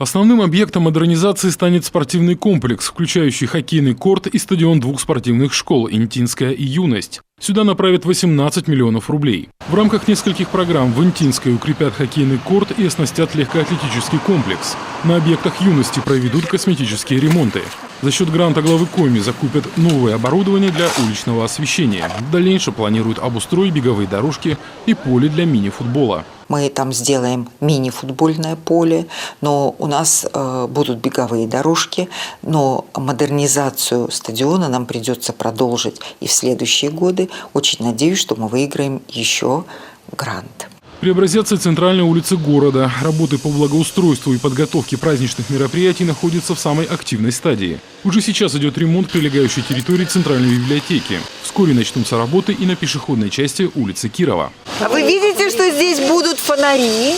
Основным объектом модернизации станет спортивный комплекс, включающий хоккейный корт и стадион двух спортивных школ «Интинская» и «Юность». Сюда направят 18 миллионов рублей. В рамках нескольких программ в Интинской укрепят хоккейный корт и оснастят легкоатлетический комплекс. На объектах «Юности» проведут косметические ремонты. За счет гранта главы Коми закупят новое оборудование для уличного освещения. В дальнейшем планируют обустроить беговые дорожки и поле для мини-футбола. Мы там сделаем мини-футбольное поле, но у нас будут беговые дорожки, но модернизацию стадиона нам придется продолжить и в следующие годы. Очень надеюсь, что мы выиграем еще грант. Преобразятся центральные улицы города. Работы по благоустройству и подготовке праздничных мероприятий находятся в самой активной стадии. Уже сейчас идет ремонт прилегающей территории Центральной библиотеки. Вскоре начнутся работы и на пешеходной части улицы Кирова. А вы видите, что здесь будут фонари?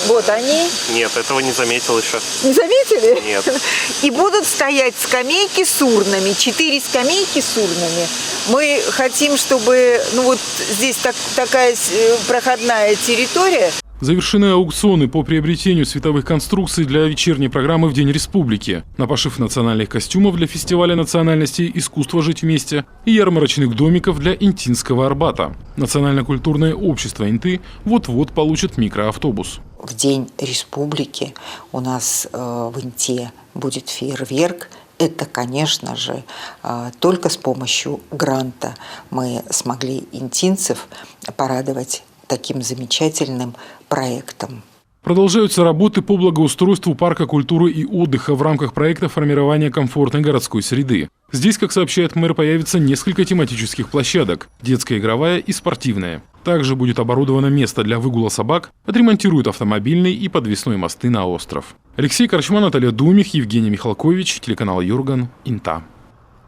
Вот они. Нет, этого не заметил еще. Не заметили? Нет. И будут стоять скамейки с урнами, 4 скамейки с урнами. Мы хотим, чтобы, здесь такая проходная территория. Завершены аукционы по приобретению световых конструкций для вечерней программы в День Республики, на пошив национальных костюмов для фестиваля национальностей «Искусство жить вместе» и ярмарочных домиков для Интинского Арбата. Национально-культурное общество Инты вот-вот получит микроавтобус. В День Республики у нас в Инте будет фейерверк. Это, конечно же, только с помощью гранта мы смогли интинцев порадовать таким замечательным проектом. Продолжаются работы по благоустройству парка культуры и отдыха в рамках проекта формирования комфортной городской среды. Здесь, как сообщает мэр, появится несколько тематических площадок – детская, игровая и спортивная. Также будет оборудовано место для выгула собак, отремонтируют автомобильные и подвесные мосты на остров. Алексей Корчма, Наталья Думих, Евгений Михалкович, телеканал Юрган, Инта.